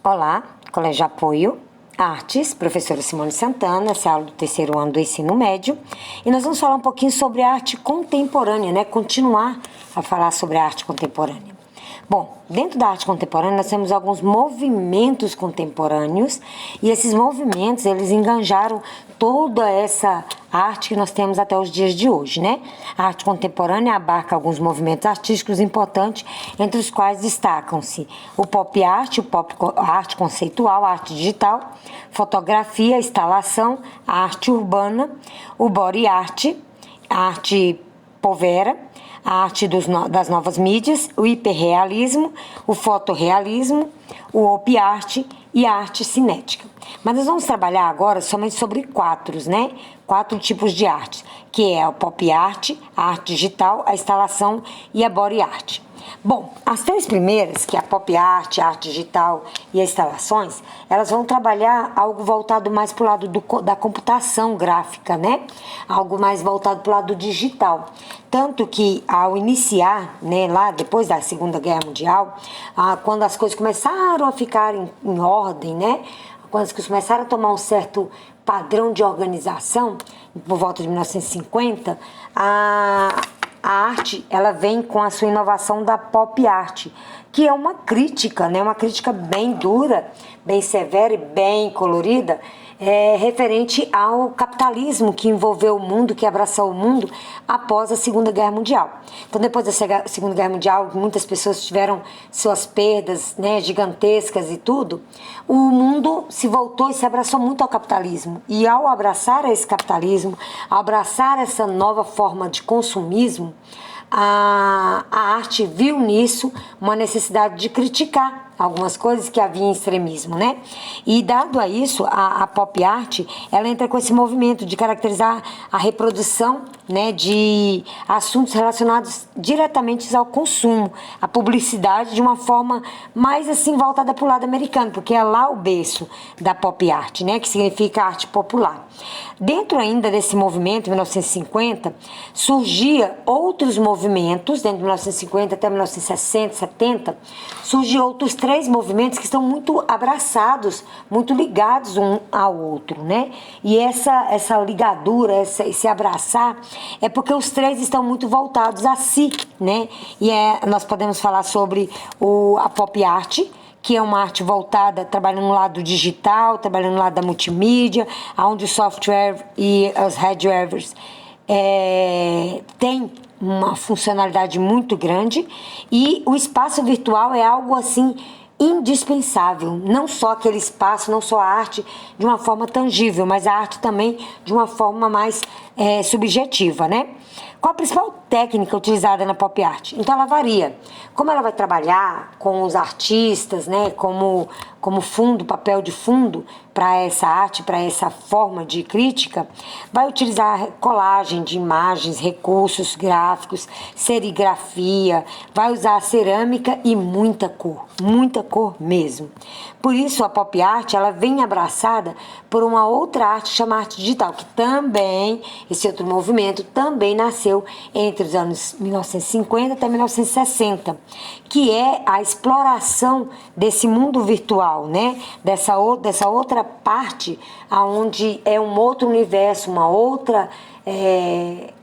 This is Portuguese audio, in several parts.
Olá, Colégio Apoio, Artes, professora Simone Santana, essa é a aula do terceiro ano do ensino médio, e nós vamos falar um pouquinho sobre a arte contemporânea, né? Continuar a falar sobre a arte contemporânea. Bom, dentro da arte contemporânea nós temos alguns movimentos contemporâneos e esses movimentos, eles enganjaram toda essa arte que nós temos até os dias de hoje, né? A arte contemporânea abarca alguns movimentos artísticos importantes, entre os quais destacam-se o pop art, a arte conceitual, a arte digital, fotografia, instalação, a arte urbana, o body art, a arte povera, a arte das novas mídias, o hiperrealismo, o fotorrealismo, o op art e a arte cinética. Mas nós vamos trabalhar agora somente sobre quatro tipos de arte, que é o pop art, a arte digital, a instalação e a body art. Bom, as três primeiras, que é a pop art, a arte digital e as instalações, elas vão trabalhar algo voltado mais para o lado da computação gráfica, né? Algo mais voltado para o lado digital. Tanto que ao iniciar, né, lá depois da Segunda Guerra Mundial, quando as coisas começaram a ficar em ordem, né? Quando as coisas começaram a tomar um certo padrão de organização, por volta de 1950, a arte, ela vem com a sua inovação da pop art, que é uma crítica, né? Uma crítica bem dura, bem severa e bem colorida, referente ao capitalismo que envolveu o mundo, que abraçou o mundo após a Segunda Guerra Mundial. Então, depois da Segunda Guerra Mundial, muitas pessoas tiveram suas perdas, né, gigantescas e tudo. O mundo se voltou e se abraçou muito ao capitalismo. E ao abraçar esse capitalismo, ao abraçar essa nova forma de consumismo, a arte viu nisso uma necessidade de criticar algumas coisas que havia em extremismo, né? E dado a isso, a pop art, ela entra com esse movimento de caracterizar a reprodução, né, de assuntos relacionados diretamente ao consumo, a publicidade de uma forma mais assim voltada para o lado americano, porque é lá o berço da pop art, né, que significa arte popular. Dentro ainda desse movimento, em 1950, surgia outros movimentos, dentro de 1950 até 1960, 70, surgiam outros três movimentos que estão muito abraçados, muito ligados um ao outro, né? E essa ligadura, esse abraçar, é porque os três estão muito voltados a si, né? E nós podemos falar sobre a pop art, que é uma arte voltada, trabalhando no lado digital, trabalhando no lado da multimídia, onde o software e os hardwares têm uma funcionalidade muito grande, e o espaço virtual é algo assim indispensável, não só aquele espaço, não só a arte de uma forma tangível, mas a arte também de uma forma mais subjetiva, né? Qual a principal técnica utilizada na pop art? Então ela varia. Como ela vai trabalhar com os artistas, né, como fundo, papel de fundo para essa arte, para essa forma de crítica, vai utilizar colagem de imagens, recursos gráficos, serigrafia, vai usar cerâmica e muita cor mesmo. Por isso a pop art, ela vem abraçada por uma outra arte chamada arte digital, que também, esse outro movimento também nasceu entre os anos 1950 até 1960, que é a exploração desse mundo virtual, né? Dessa outra parte, onde é um outro universo, uma outra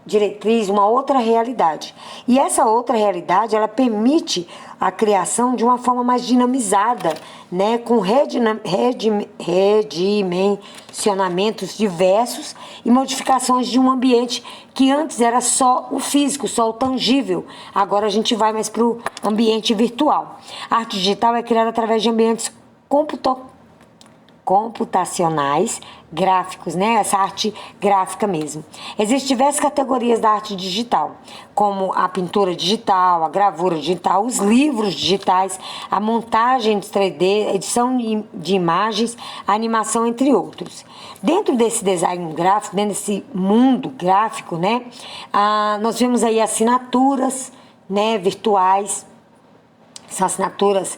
diretriz, uma outra realidade. E essa outra realidade, ela permite a criação de uma forma mais dinamizada, né, com redimensionamentos diversos e modificações de um ambiente que antes era só o físico, só o tangível. Agora a gente vai mais para o ambiente virtual. A arte digital é criada através de ambientes computacionais, gráficos, né? Essa arte gráfica mesmo. Existem diversas categorias da arte digital, como a pintura digital, a gravura digital, os livros digitais, a montagem de 3D, edição de imagens, a animação, entre outros. Dentro desse design gráfico, dentro desse mundo gráfico, né? Nós vemos aí assinaturas, né, virtuais, são assinaturas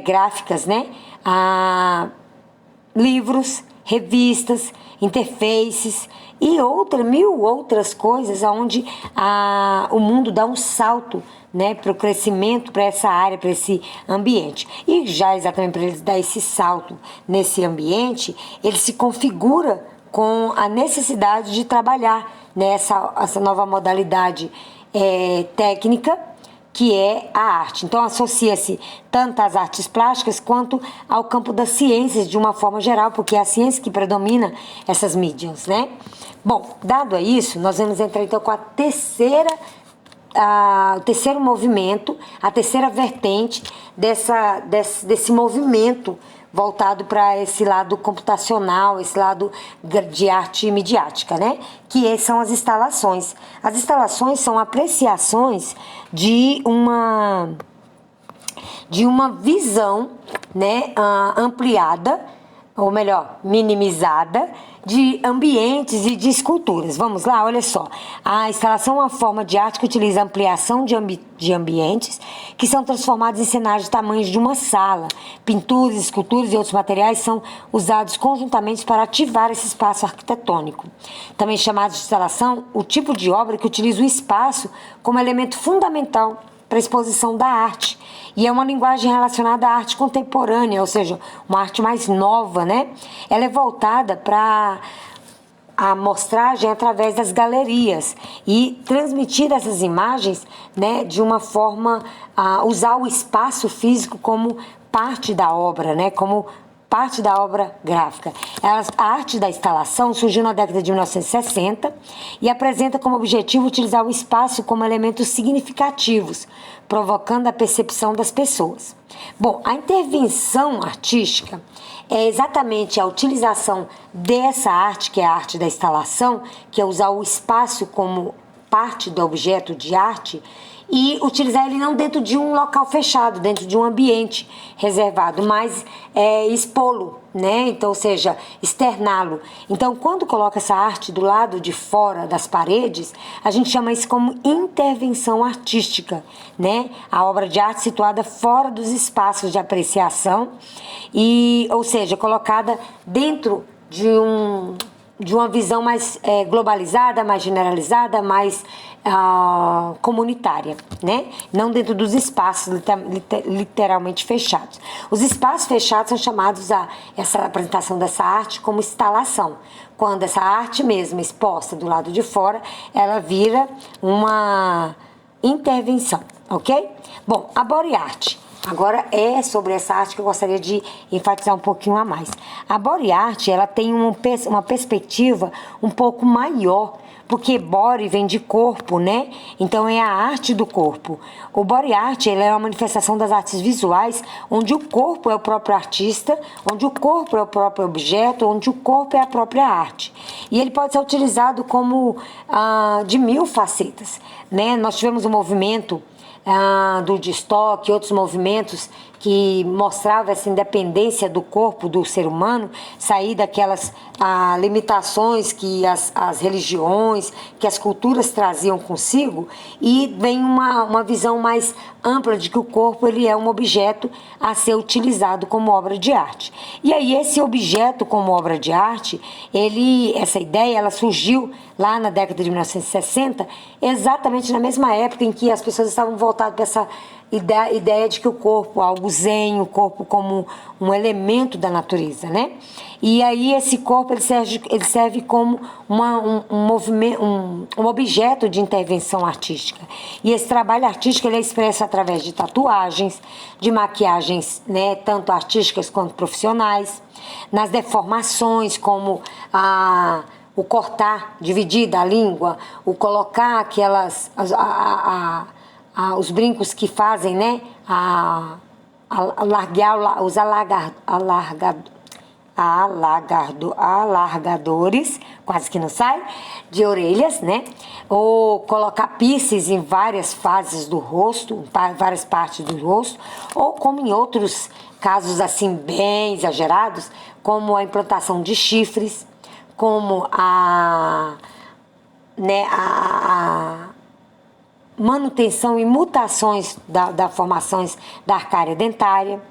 gráficas, né? Livros, revistas, interfaces e mil outras coisas onde o mundo dá um salto, né, para o crescimento, para essa área, para esse ambiente. E já exatamente para eles dar esse salto nesse ambiente, ele se configura com a necessidade de trabalhar nessa essa nova modalidade técnica, que é a arte. Então, associa-se tanto às artes plásticas quanto ao campo das ciências de uma forma geral, porque é a ciência que predomina essas mídias, né? Bom, dado a isso, nós vamos entrar então com o terceiro movimento, a terceira vertente desse movimento voltado para esse lado computacional, esse lado de arte midiática, né? Que são as instalações. As instalações são apreciações de uma visão, né, ampliada, ou melhor, minimizada, de ambientes e de esculturas. Vamos lá, olha só. A instalação é uma forma de arte que utiliza a ampliação de ambientes que são transformados em cenários de tamanhos de uma sala. Pinturas, esculturas e outros materiais são usados conjuntamente para ativar esse espaço arquitetônico. Também chamado de instalação, o tipo de obra que utiliza o espaço como elemento fundamental para a exposição da arte. E é uma linguagem relacionada à arte contemporânea, ou seja, uma arte mais nova, né? Ela é voltada para a mostragem através das galerias e transmitir essas imagens, né, de uma forma a usar o espaço físico como parte da obra, né, como parte da obra gráfica. A arte da instalação surgiu na década de 1960 e apresenta como objetivo utilizar o espaço como elementos significativos, provocando a percepção das pessoas. Bom, a intervenção artística é exatamente a utilização dessa arte, que é a arte da instalação, que é usar o espaço como parte do objeto de arte, e utilizar ele não dentro de um local fechado, dentro de um ambiente reservado, mas expô-lo, né? Então, ou seja, externá-lo. Então, quando coloca essa arte do lado de fora das paredes, a gente chama isso como intervenção artística, né? A obra de arte situada fora dos espaços de apreciação e, ou seja, colocada dentro de uma visão mais globalizada, mais generalizada, mais comunitária, né? Não dentro dos espaços literalmente fechados. Os espaços fechados são chamados essa apresentação dessa arte como instalação. Quando essa arte mesmo exposta do lado de fora, ela vira uma intervenção, ok? Bom, a body art. Agora é sobre essa arte que eu gostaria de enfatizar um pouquinho a mais. A body art, ela tem uma perspectiva um pouco maior, porque body vem de corpo, né? Então é a arte do corpo. O body art, ela é uma manifestação das artes visuais, onde o corpo é o próprio artista, onde o corpo é o próprio objeto, onde o corpo é a própria arte. E ele pode ser utilizado como de mil facetas, né? Nós tivemos um movimento do Woodstock e outros movimentos que mostravam essa independência do corpo do ser humano, sair daquelas limitações que as religiões, que as culturas traziam consigo, e vem uma visão mais ampla de que o corpo ele é um objeto a ser utilizado como obra de arte. E aí esse objeto como obra de arte, essa ideia ela surgiu lá na década de 1960, exatamente na mesma época em que as pessoas estavam voltadas para essa ideia de que o corpo é algo zen, o corpo como um elemento da natureza, né? E aí esse corpo ele serve como um objeto de intervenção artística. E esse trabalho artístico ele é expresso através de tatuagens, de maquiagens, né, tanto artísticas quanto profissionais, nas deformações como o cortar, dividir da língua, o colocar os brincos que fazem, né, os alargadores, quase que não sai, de orelhas, né, ou colocar piercings em várias fases do rosto, várias partes do rosto, ou como em outros casos assim bem exagerados, como a implantação de chifres, como a manutenção e mutações da formações da arcária dentária,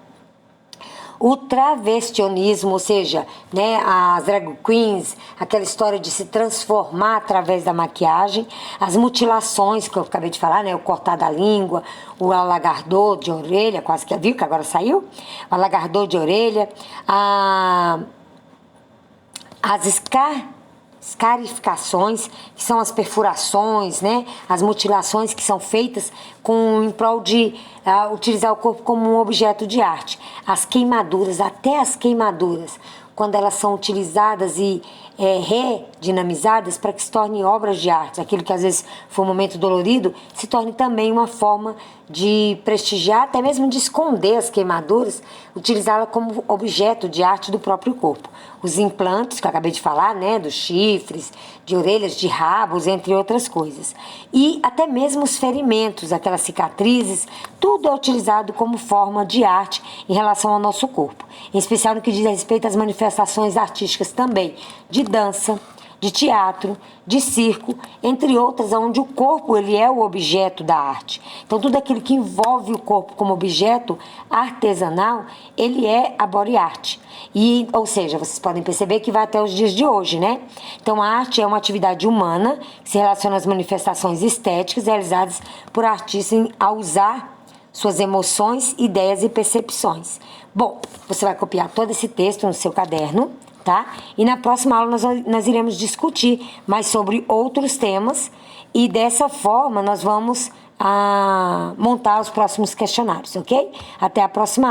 O travestionismo, ou seja, né, as drag queens, aquela história de se transformar através da maquiagem, as mutilações que eu acabei de falar, né, o cortar da língua, o alagardor de orelha, quase que viu que agora saiu, o alagardor de orelha, as escarificações, que são as perfurações, né? As mutilações que são feitas em prol de utilizar o corpo como um objeto de arte. As queimaduras, até as queimaduras, quando elas são utilizadas e redinamizadas para que se tornem obras de arte. Aquilo que às vezes foi um momento dolorido, se torne também uma forma de prestigiar, até mesmo de esconder as queimaduras, utilizá-la como objeto de arte do próprio corpo. Os implantes, que eu acabei de falar, né, dos chifres, de orelhas, de rabos, entre outras coisas. E até mesmo os ferimentos, aquelas cicatrizes, tudo é utilizado como forma de arte em relação ao nosso corpo. Em especial no que diz respeito às manifestações artísticas também, de dança, de teatro, de circo, entre outras, onde o corpo ele é o objeto da arte. Então, tudo aquilo que envolve o corpo como objeto artesanal, ele é a body art. E, ou seja, vocês podem perceber que vai até os dias de hoje, né? Então, a arte é uma atividade humana que se relaciona às manifestações estéticas realizadas por artistas ao usar suas emoções, ideias e percepções. Bom, você vai copiar todo esse texto no seu caderno, tá? E na próxima aula nós iremos discutir mais sobre outros temas e dessa forma nós vamos montar os próximos questionários, ok? Até a próxima aula.